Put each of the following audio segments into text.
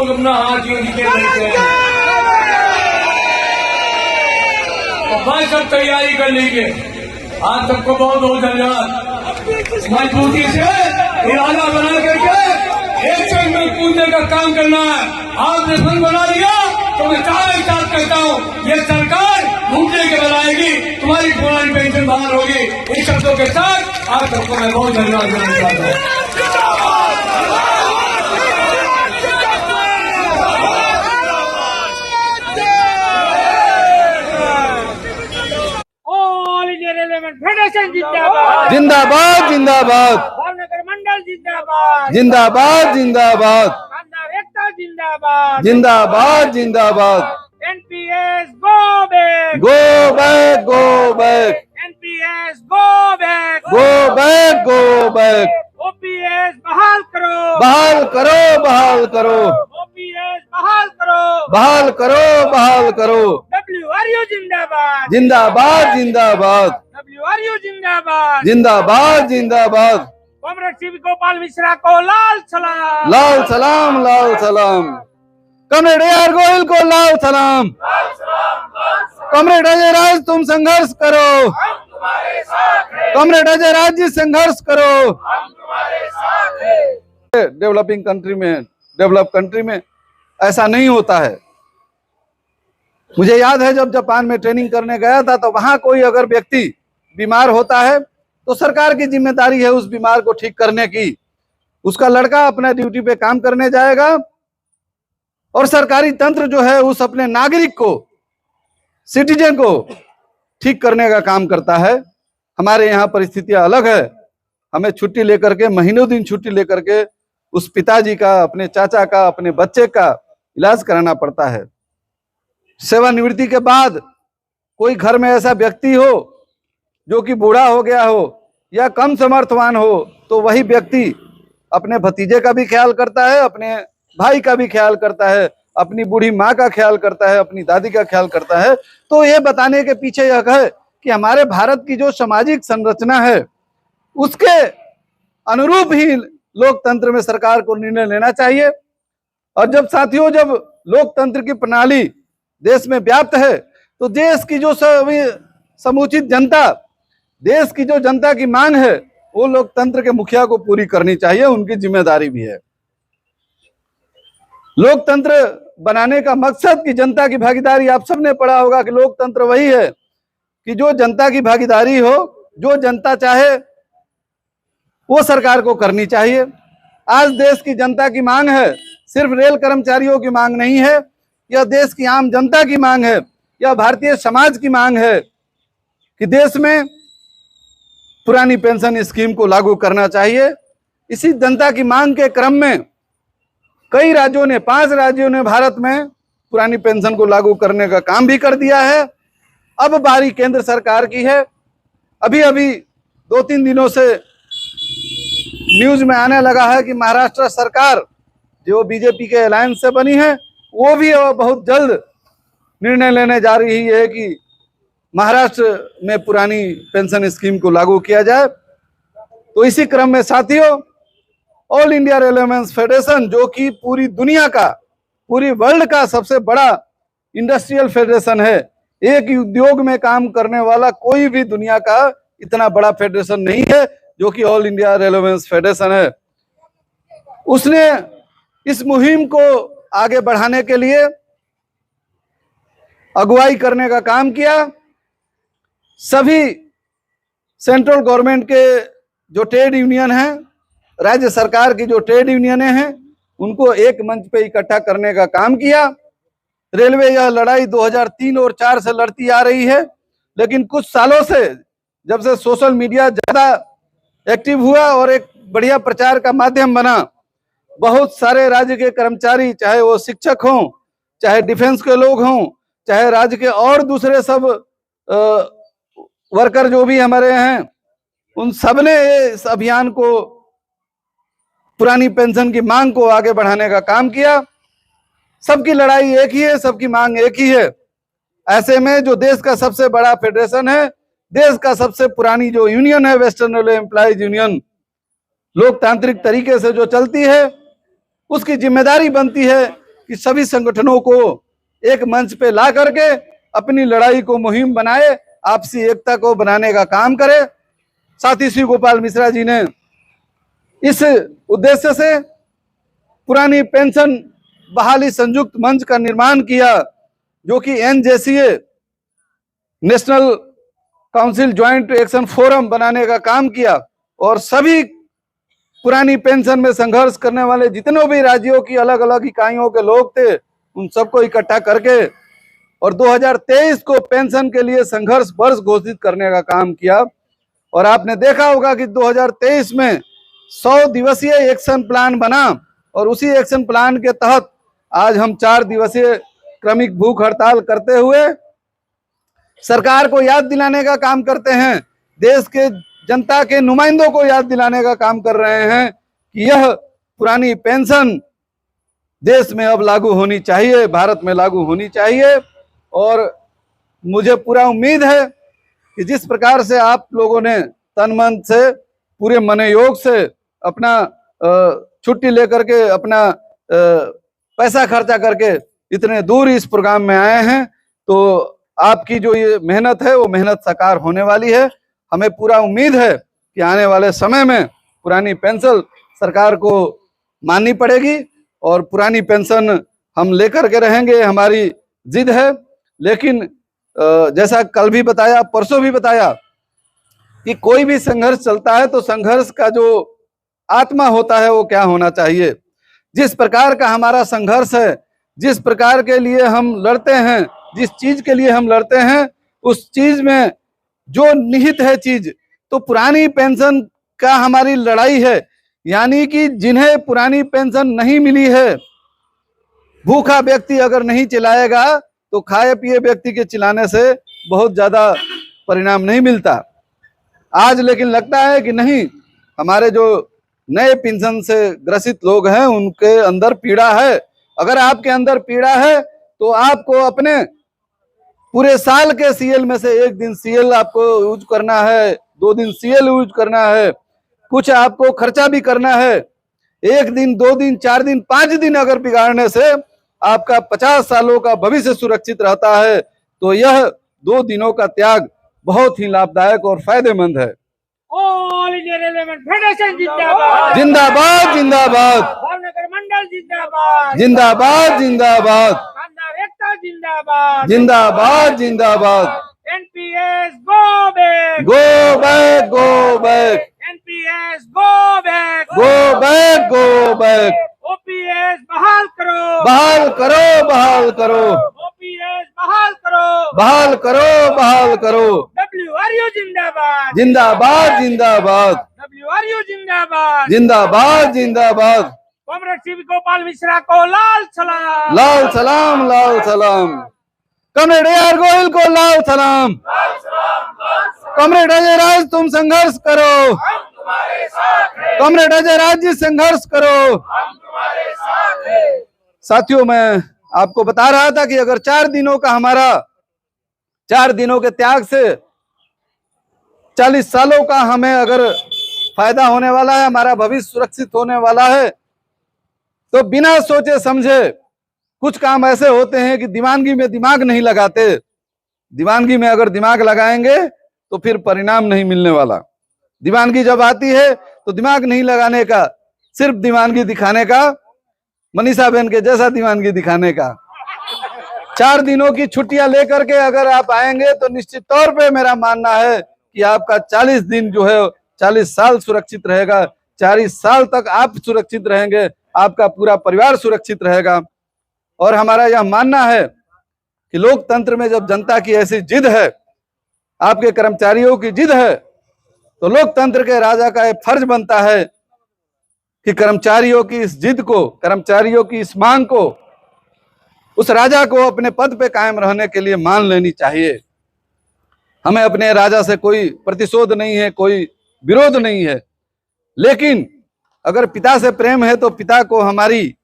लोग अपना हाथ जोड़ के बैठे हैं। तो बस अब तैयारी कर लीजिए। आज सबको बहुत बहुत धन्यवाद। मजबूती से इरादा बना करके एक संग में कूदने का काम करना है। आपने संग बना लिया तो मैं चार साथ कहता हूँ ये सरकार घूमने के बनाएगी, तुम्हारी पुरानी पेंशन बहाल होगी। इन शब्दों के साथ आप सबको मैं बहुत धन्यवाद देना चाहता हूँ। फेडरेशन जिंदाबाद जिंदाबाद जिंदाबाद भावनगर मंडल जिंदाबाद जिंदाबाद जिंदाबाद कामदार एकता जिंदाबाद जिंदाबाद जिंदाबाद NPS go back go back go back NPS go back go back go back OPS बहाल करो बहाल करो बहाल करो ओपीएस बहाल करो बहाल करो बहाल करो डब्ल्यूआरयू जिंदाबाद जिंदाबाद जिंदाबाद डब्ल्यूआरयू जिंदाबाद जिंदाबाद जिंदाबाद कॉमरेड सी गोपाल मिश्रा को लाल सलाम लाल सलाम लाल सलाम। कॉमरेड AR गोयल को लाल सलाम। कॉमरेड अजय राज तुम संघर्ष करो। कॉमरेड अजय राज जी संघर्ष करो। डेवलपिंग कंट्री में, डेवलप कंट्री में ऐसा नहीं होता है। मुझे याद है जब जापान में ट्रेनिंग करने गया था तो वहां कोई अगर व्यक्ति बीमार होता है तो सरकार की जिम्मेदारी है उस बीमार को ठीक करने की। उसका लड़का अपना ड्यूटी पे काम करने जाएगा और सरकारी तंत्र जो है उस अपने नागरिक को, सिटीजन को ठीक करने का काम करता है। हमारे यहाँ परिस्थितियां अलग है। हमें छुट्टी लेकर के, महीनों दिन छुट्टी लेकर के उस पिताजी का, अपने चाचा का, अपने बच्चे का इलाज कराना पड़ता है। सेवानिवृत्ति के बाद कोई घर में ऐसा व्यक्ति हो जो कि बूढ़ा हो गया हो या कम समर्थवान हो तो वही व्यक्ति अपने भतीजे का भी ख्याल करता है, अपने भाई का भी ख्याल करता है, अपनी बूढ़ी माँ का ख्याल करता है, अपनी दादी का ख्याल करता है। तो ये बताने के पीछे यह है कि हमारे भारत की जो सामाजिक संरचना है उसके अनुरूप ही लोकतंत्र में सरकार को निर्णय लेना चाहिए। और जब साथियों, जब लोकतंत्र की प्रणाली देश में व्याप्त है तो देश की जो समुचित जनता, देश की जो जनता की मांग है वो लोकतंत्र के मुखिया को पूरी करनी चाहिए, उनकी जिम्मेदारी भी है। लोकतंत्र बनाने का मकसद की जनता की भागीदारी, आप सबने पढ़ा होगा कि लोकतंत्र वही है कि जो जनता की भागीदारी हो, जो जनता चाहे वो सरकार को करनी चाहिए। आज देश की जनता की मांग है, सिर्फ रेल कर्मचारियों की मांग नहीं है, यह देश की आम जनता की मांग है, यह भारतीय समाज की मांग है कि देश में पुरानी पेंशन स्कीम को लागू करना चाहिए। इसी जनता की मांग के क्रम में कई राज्यों ने, 5 राज्यों ने भारत में पुरानी पेंशन को लागू करने का काम भी कर दिया है। अब बारी केंद्र सरकार की है। अभी अभी 2-3 दिनों से न्यूज में आने लगा है कि महाराष्ट्र सरकार जो बीजेपी के अलायंस से बनी है वो भी बहुत जल्द निर्णय लेने जा रही है कि महाराष्ट्र में पुरानी पेंशन स्कीम को लागू किया जाए। तो इसी क्रम में साथियों, ऑल इंडिया रेलवेमेंस फेडरेशन जो कि पूरी दुनिया का, पूरी वर्ल्ड का सबसे बड़ा इंडस्ट्रियल फेडरेशन है, एक ही उद्योग में काम करने वाला कोई भी दुनिया का इतना बड़ा फेडरेशन नहीं है जो कि ऑल इंडिया रेलवेमेंस फेडरेशन है। उसने इस मुहिम को आगे बढ़ाने के लिए अगुवाई करने का काम किया। सभी सेंट्रल गवर्नमेंट के जो ट्रेड यूनियन हैं, राज्य सरकार की जो ट्रेड यूनियनें हैं, उनको एक मंच पे इकट्ठा करने का काम किया। रेलवे यह लड़ाई 2003 और 4 से लड़ती आ रही है, लेकिन कुछ सालों से जब से सोशल मीडिया ज्यादा एक्टिव हुआ और एक बढ़िया प्रचार का माध्यम बना, बहुत सारे राज्य के कर्मचारी, चाहे वो शिक्षक हों, चाहे डिफेंस के लोग हों, चाहे राज्य के और दूसरे सब वर्कर जो भी हमारे हैं, उन सब ने इस अभियान को, पुरानी पेंशन की मांग को आगे बढ़ाने का काम किया। सबकी लड़ाई एक ही है, सबकी मांग एक ही है। ऐसे में जो देश का सबसे बड़ा फेडरेशन है, देश का सबसे पुरानी जो यूनियन है, वेस्टर्न रेलवे एम्प्लॉइज यूनियन, लोकतांत्रिक तरीके से जो चलती है, उसकी जिम्मेदारी बनती है कि सभी संगठनों को एक मंच पे ला करके अपनी लड़ाई को मुहिम बनाए, आपसी एकता को बनाने का काम करे। साथ ही श्री गोपाल मिश्रा जी ने इस उद्देश्य से पुरानी पेंशन बहाली संयुक्त मंच का निर्माण किया, जो कि NJCA national council joint action forum बनाने का काम किया और सभी पुरानी पेंशन में संघर्ष करने वाले जितने भी राज्यों की अलग अलग इकाइयों के लोग थे उन सबको इकट्ठा करके और 2023 को पेंशन के लिए संघर्ष वर्ष घोषित करने का काम किया। और आपने देखा होगा कि 2023 में 100 दिवसीय एक्शन प्लान बना और उसी एक्शन प्लान के तहत आज हम 4 दिवसीय क्रमिक भूख हड़ताल करते हुए सरकार को याद दिलाने का काम करते हैं, देश के जनता के नुमाइंदों को याद दिलाने का काम कर रहे हैं कि यह पुरानी पेंशन देश में अब लागू होनी चाहिए, भारत में लागू होनी चाहिए। और मुझे पूरा उम्मीद है कि जिस प्रकार से आप लोगों ने तन मन से पूरे मनोयोग से अपना छुट्टी लेकर के अपना पैसा खर्चा करके इतने दूर इस प्रोग्राम में आए हैं, तो आपकी जो ये मेहनत है वो मेहनत साकार होने वाली है। हमें पूरा उम्मीद है कि आने वाले समय में पुरानी पेंशन सरकार को माननी पड़ेगी और पुरानी पेंशन हम लेकर के रहेंगे, हमारी जिद है। लेकिन जैसा कल भी बताया, परसों भी बताया कि कोई भी संघर्ष चलता है तो संघर्ष का जो आत्मा होता है वो क्या होना चाहिए। जिस प्रकार का हमारा संघर्ष है, जिस प्रकार के लिए हम लड़ते हैं, जिस चीज के लिए हम लड़ते हैं, उस चीज में जो निहित है चीज, तो पुरानी पेंशन का हमारी लड़ाई है। यानी कि जिन्हें पुरानी पेंशन नहीं मिली है, भूखा व्यक्ति अगर नहीं चिल्लाएगा तो खाए पिए व्यक्ति के चिल्लाने से बहुत ज्यादा परिणाम नहीं मिलता। आज लेकिन लगता है कि नहीं, हमारे जो नए पेंशन से ग्रसित लोग हैं उनके अंदर पीड़ा है। अगर आपके अंदर पीड़ा है तो आपको अपने पूरे साल के सीएल में से एक दिन सीएल आपको यूज करना है, 2 दिन सीएल यूज करना है, कुछ आपको खर्चा भी करना है। 1 दिन, 2 दिन, 4 दिन, 5 दिन अगर बिगाड़ने से आपका 50 सालों का भविष्य सुरक्षित रहता है, तो यह 2 दिनों का त्याग बहुत ही लाभदायक और फायदेमंद है। ऑल इंडिया रेलवे फेडरेशन जिंदाबाद, जिंदाबाद जिंदाबाद, भावनगर मंडल जिंदाबाद, जिंदाबाद जिंदाबाद, शानदार एकता जिंदाबाद, जिंदाबाद जिंदाबाद। NPS go back, go back, go back, NPS go back, go back, go back. OPS बहाल करो, बहाल करो, बहाल करो, ओपीएस बहाल करो, बहाल करो, बहाल करो। डब्ल्यूआरयू जिंदाबाद, जिंदाबाद जिंदाबाद, डब्ल्यूआरयू जिंदाबाद, जिंदाबाद जिंदाबाद। कॉमरेड श्री गोपाल मिश्रा को लाल सलाम, लाल सलाम, लाल सलाम। कॉमरेड AR गोयल को लाल सलाम। कॉमरेड अजय राज तुम संघर्ष करो, कॉमरेड अजय राज जी संघर्ष करो। साथियों, मैं आपको बता रहा था कि अगर 4 दिनों का हमारा 4 दिनों के त्याग से 40 सालों का हमें अगर फायदा होने वाला है, हमारा भविष्य सुरक्षित होने वाला है, तो बिना सोचे समझे कुछ काम ऐसे होते हैं कि दीवानगी में दिमाग नहीं लगाते। दीवानगी में अगर दिमाग लगाएंगे तो फिर परिणाम नहीं मिलने वाला। दीवानगी जब आती है तो दिमाग नहीं लगाने का, सिर्फ दीवानगी दिखाने का, मनीषा बहन के जैसा दीवानगी दिखाने का। 4 दिनों की छुट्टियां लेकर के अगर आप आएंगे तो निश्चित तौर पे मेरा मानना है कि आपका 40 दिन जो है 40 साल सुरक्षित रहेगा। 40 साल तक आप सुरक्षित रहेंगे, आपका पूरा परिवार सुरक्षित रहेगा। और हमारा यह मानना है कि लोकतंत्र में जब जनता की ऐसी जिद है, आपके कर्मचारियों की जिद है, तो लोकतंत्र के राजा का यह फर्ज बनता है कि कर्मचारियों की इस जिद को, कर्मचारियों की इस मांग को, उस राजा को अपने पद पे कायम रहने के लिए मान लेनी चाहिए। हमें अपने राजा से कोई प्रतिशोध नहीं है, कोई विरोध नहीं है, लेकिन अगर पिता से प्रेम है तो पिता को हमारी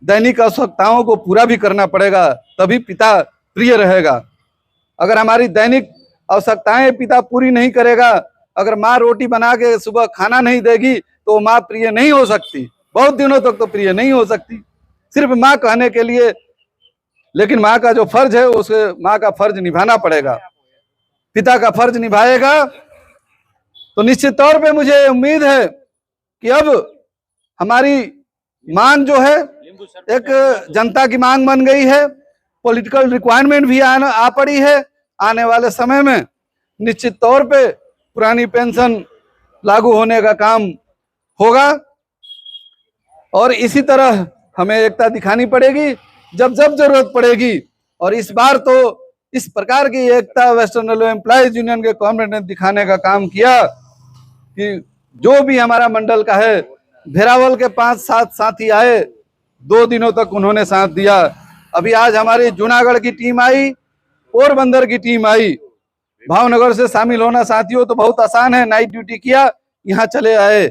दैनिक आवश्यकताओं को पूरा भी करना पड़ेगा, तभी पिता प्रिय रहेगा। अगर हमारी दैनिक आवश्यकताएं पिता पूरी नहीं करेगा, अगर माँ रोटी बना के सुबह खाना नहीं देगी तो माँ प्रिय नहीं हो सकती, बहुत दिनों तक तो प्रिय नहीं हो सकती। सिर्फ माँ कहने के लिए, लेकिन माँ का जो फर्ज है उसे माँ का फर्ज निभाना पड़ेगा, पिता का फर्ज निभाएगा तो निश्चित तौर पे मुझे उम्मीद है कि अब हमारी मांग जो है एक जनता की मांग बन गई है, पॉलिटिकल रिक्वायरमेंट भी आ पड़ी है। आने वाले समय में निश्चित तौर पे पुरानी पेंशन लागू होने का काम होगा और इसी तरह हमें एकता दिखानी पड़ेगी जब जब जरूरत पड़ेगी। और इस बार तो इस प्रकार की एकता वेस्टर्न रेलवे एम्प्लॉइज यूनियन के कॉमरेड ने दिखाने का काम किया कि जो भी हमारा मंडल का है, भेरावल के 5-7 साथी आए, 2 दिनों तक उन्होंने साथ दिया। अभी आज हमारी जूनागढ़ की टीम आई, पोरबंदर की टीम आई। भावनगर से शामिल होना साथियों तो बहुत आसान है, नाइट ड्यूटी किया, यहाँ चले आए।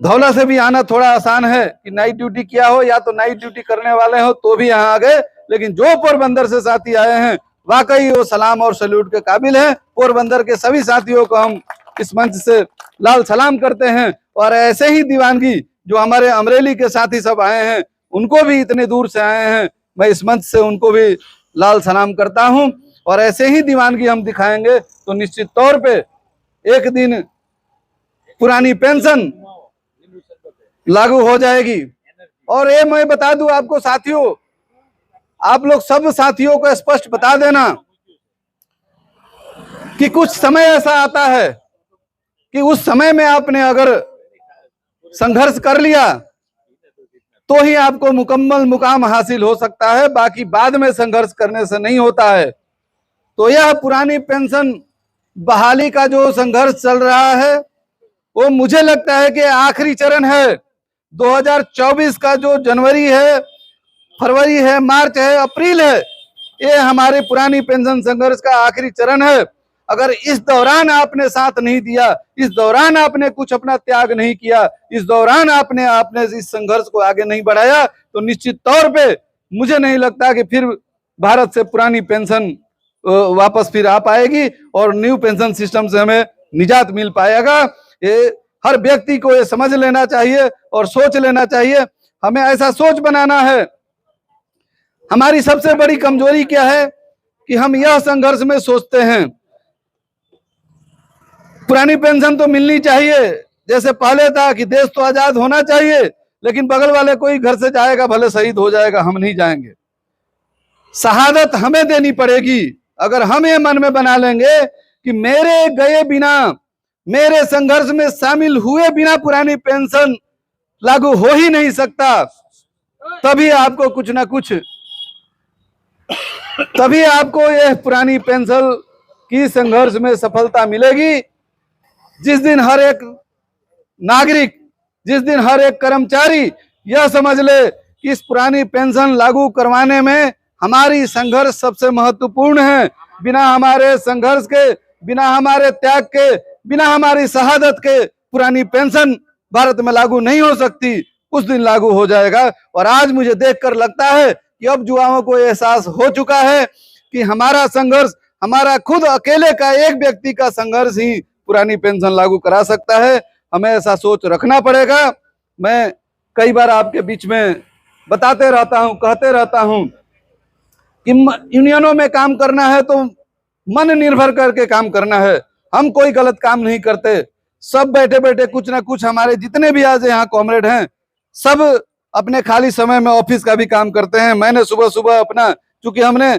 धौला से भी आना थोड़ा आसान है कि नाइट ड्यूटी किया हो या तो नाइट ड्यूटी करने वाले हो तो भी यहाँ आ गए, लेकिन जो पोरबंदर से साथी आए हैं वाकई वो सलाम और सैल्यूट के काबिल है। पोरबंदर के सभी साथियों को हम इस मंच से लाल सलाम करते हैं और ऐसे ही दीवानगी जो हमारे अमरेली के साथी सब आए हैं, उनको भी इतने दूर से आए हैं, मैं इस मंच से उनको भी लाल सलाम करता हूं। और ऐसे ही दीवानगी हम दिखाएंगे तो निश्चित तौर पे एक दिन पुरानी पेंशन लागू हो जाएगी। और ये मैं बता दूं आपको साथियों, आप लोग सब साथियों को स्पष्ट बता देना कि कुछ समय ऐसा आता है कि उस समय में आपने अगर संघर्ष कर लिया तो ही आपको मुकम्मल मुकाम हासिल हो सकता है, बाकी बाद में संघर्ष करने से नहीं होता है। तो यह पुरानी पेंशन बहाली का जो संघर्ष चल रहा है वो मुझे लगता है कि आखिरी चरण है। 2024 का जो जनवरी है, फरवरी है, मार्च है, अप्रैल है, ये हमारे पुरानी पेंशन संघर्ष का आखिरी चरण है। अगर इस दौरान आपने साथ नहीं दिया, इस दौरान आपने कुछ अपना त्याग नहीं किया, इस दौरान आपने इस संघर्ष को आगे नहीं बढ़ाया तो निश्चित तौर पे मुझे नहीं लगता कि फिर भारत से पुरानी पेंशन वापस फिर आ पाएगी और न्यू पेंशन सिस्टम से हमें निजात मिल पाएगा। ये हर व्यक्ति को ये समझ लेना चाहिए और सोच लेना चाहिए। हमें ऐसा सोच बनाना है। हमारी सबसे बड़ी कमजोरी क्या है कि हम यह संघर्ष में सोचते हैं पुरानी पेंशन तो मिलनी चाहिए, जैसे पहले था कि देश तो आजाद होना चाहिए, लेकिन बगल वाले कोई घर से जाएगा भले शहीद हो जाएगा, हम नहीं जाएंगे। शहादत हमें देनी पड़ेगी। अगर हम ये मन में बना लेंगे कि मेरे गए बिना, मेरे संघर्ष में शामिल हुए बिना पुरानी पेंशन लागू हो ही नहीं सकता, तभी आपको कुछ ना कुछ, तभी आपको यह पुरानी पेंशन की संघर्ष में सफलता मिलेगी। जिस दिन हर एक नागरिक, जिस दिन हर एक कर्मचारी यह समझ ले कि इस पुरानी पेंशन लागू करवाने में हमारी संघर्ष सबसे महत्वपूर्ण है, बिना हमारे संघर्ष के, बिना हमारे त्याग के, बिना हमारी शहादत के पुरानी पेंशन भारत में लागू नहीं हो सकती, उस दिन लागू हो जाएगा। और आज मुझे देखकर लगता है कि अब युवाओं को एहसास हो चुका है कि हमारा संघर्ष, हमारा खुद अकेले का एक व्यक्ति का संघर्ष ही पुरानी पेंशन लागू करा सकता है। हमें ऐसा सोच रखना पड़ेगा। मैं कई बार आपके बीच में बताते रहता हूं, कहते रहता हूं कि यूनियनों में काम करना है तो मन निर्भर करके काम करना है। हम कोई गलत काम नहीं करते, सब बैठे बैठे कुछ ना कुछ, हमारे जितने भी आज यहाँ कॉमरेड हैं सब अपने खाली समय में ऑफिस का भी काम करते हैं। मैंने सुबह सुबह अपना, चूंकि हमने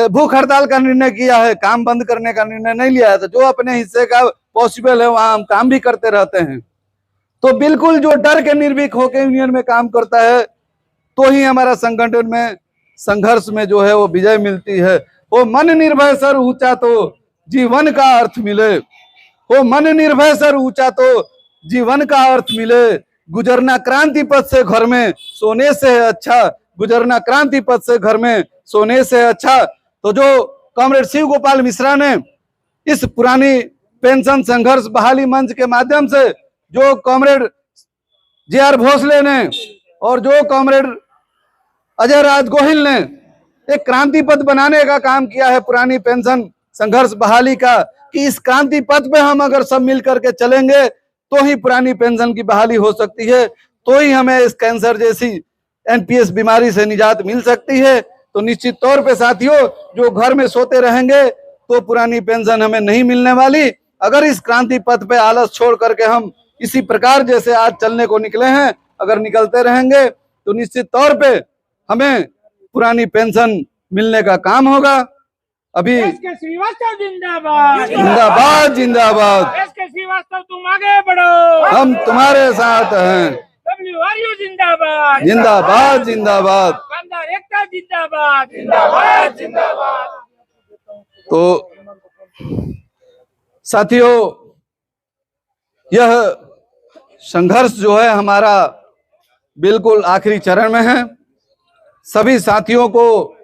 भूख हड़ताल का निर्णय किया है, काम बंद करने का निर्णय नहीं लिया है, तो जो अपने हिस्से का पॉसिबल है वहां हम काम भी करते रहते हैं। तो बिल्कुल जो डर के निर्भीक होकर यूनियन में काम करता है तो ही हमारा संगठन में संघर्ष में जो है वो विजय मिलती है। वो मन निर्भय सर ऊंचा तो जीवन का अर्थ मिले, वो मन निर्भय सर ऊंचा तो जीवन का अर्थ मिले। गुजरना क्रांति पथ से घर में सोने से अच्छा, गुजरना क्रांति पथ से घर में सोने से अच्छा। तो जो कॉमरेड शिव गोपाल मिश्रा ने इस पुरानी पेंशन संघर्ष बहाली मंच के माध्यम से, जो कॉमरेड जे.आर. भोसले ने और जो कॉमरेड अजय राज गोहिल ने एक क्रांति पथ बनाने का काम किया है पुरानी पेंशन संघर्ष बहाली का, कि इस क्रांति पथ पे हम अगर सब मिल करके चलेंगे तो ही पुरानी पेंशन की बहाली हो सकती है, तो ही हमें इस कैंसर जैसी एनपीएस बीमारी से निजात मिल सकती है। तो निश्चित तौर पे साथियों, जो घर में सोते रहेंगे तो पुरानी पेंशन हमें नहीं मिलने वाली। अगर इस क्रांति पथ पे आलस छोड़ करके हम इसी प्रकार जैसे आज चलने को निकले हैं, अगर निकलते रहेंगे तो निश्चित तौर पे हमें पुरानी पेंशन मिलने का काम होगा। अभी एसके श्रीवास्तव जिंदाबाद, जिंदाबाद जिंदाबाद, एसके श्रीवास्तव तुम आगे बढ़ो, हम तुम्हारे साथ हैं। डब्ल्यूआरयू जिंदाबाद, जिंदाबाद जिंदाबाद। कामदार एकता जिंदाबाद, जिंदाबाद जिंदाबाद। तो साथियों, यह संघर्ष जो है हमारा बिल्कुल आखिरी चरण में है। सभी साथियों को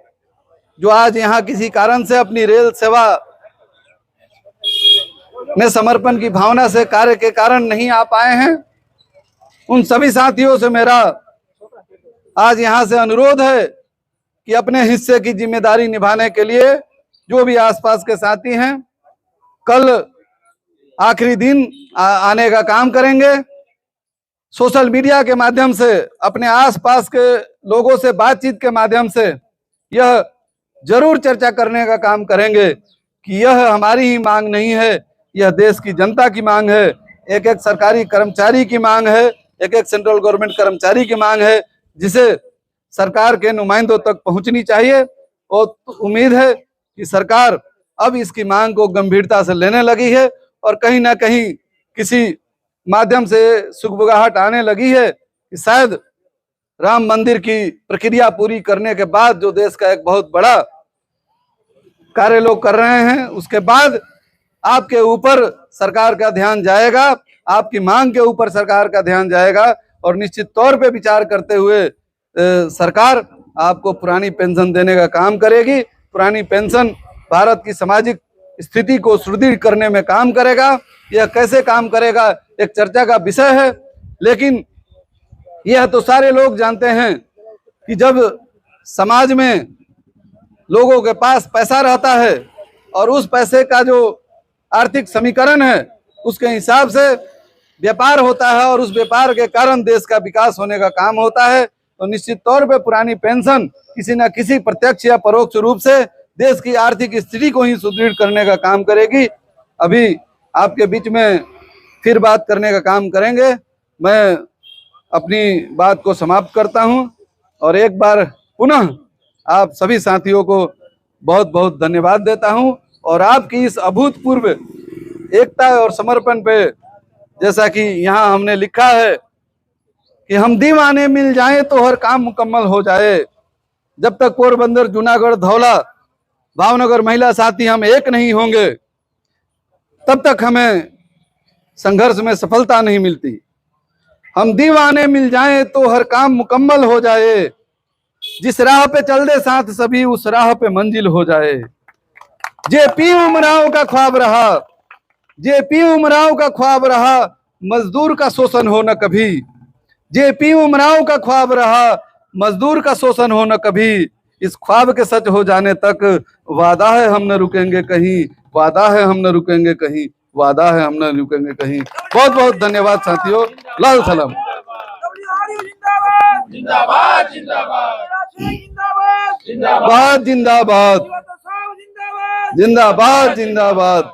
जो आज यहाँ किसी कारण से अपनी रेल सेवा में समर्पण की भावना से कार्य के कारण नहीं आ पाए हैं, उन सभी साथियों से मेरा आज यहाँ से अनुरोध है कि अपने हिस्से की जिम्मेदारी निभाने के लिए जो भी आसपास के साथी हैं, कल आखिरी दिन आने का काम करेंगे। सोशल मीडिया के माध्यम से, अपने आसपास के लोगों से बातचीत के माध्यम से यह जरूर चर्चा करने का काम करेंगे कि यह हमारी ही मांग नहीं है, यह देश की जनता की मांग है, एक एक सरकारी कर्मचारी की मांग है, एक एक सेंट्रल गवर्नमेंट कर्मचारी की मांग है, जिसे सरकार के नुमाइंदों तक पहुंचनी चाहिए। और उम्मीद है कि सरकार अब इसकी मांग को गंभीरता से लेने लगी है और कहीं ना कहीं किसी माध्यम से सुगबुगाहट आने लगी है कि शायद राम मंदिर की प्रक्रिया पूरी करने के बाद जो देश का एक बहुत बड़ा कार्य लोग कर रहे हैं, उसके बाद आपके ऊपर सरकार का ध्यान जाएगा, आपकी मांग के ऊपर सरकार का ध्यान जाएगा और निश्चित तौर पे विचार करते हुए सरकार आपको पुरानी पेंशन देने का काम करेगी। पुरानी पेंशन भारत की सामाजिक स्थिति को सुदृढ़ करने में काम करेगा। यह कैसे काम करेगा एक चर्चा का विषय है, लेकिन यह तो सारे लोग जानते हैं कि जब समाज में लोगों के पास पैसा रहता है और उस पैसे का जो आर्थिक समीकरण है उसके हिसाब से व्यापार होता है और उस व्यापार के कारण देश का विकास होने का काम होता है। तो निश्चित तौर पे पुरानी पेंशन किसी न किसी प्रत्यक्ष या परोक्ष रूप से देश की आर्थिक स्थिति को ही सुदृढ़ करने का काम करेगी। अभी आपके बीच में फिर बात करने का काम करेंगे। मैं अपनी बात को समाप्त करता हूं और एक बार पुनः आप सभी साथियों को बहुत बहुत धन्यवाद देता हूं और आपकी इस अभूतपूर्व एकता और समर्पण पे, जैसा कि यहाँ हमने लिखा है कि हम दीवाने मिल जाएं तो हर काम मुकम्मल हो जाए। जब तक पोरबंदर, जूनागढ़, धौला, भावनगर महिला साथी हम एक नहीं होंगे, तब तक हमें संघर्ष में सफलता नहीं मिलती। हम दीवाने मिल जाएं तो हर काम मुकम्मल हो जाए। जिस राह पे चल दे साथ सभी, उस राह पे मंजिल हो जाए। जेपी उमराव का ख्वाब रहा, जेपी उमराव का ख्वाब रहा, मजदूर का शोषण हो न कभी। जेपी उमराव का ख्वाब रहा, मजदूर का शोषण हो न कभी। इस ख्वाब के सच हो जाने तक वादा है हम न रुकेंगे कहीं, वादा है हम न रुकेंगे कहीं, वादा है हम न रुकेंगे कहीं। बहुत बहुत धन्यवाद साथियों। लाल सलाम। जिंदाबाद जिंदाबाद जिंदाबाद जिंदाबाद जिंदाबाद जिंदाबाद जिंदाबाद।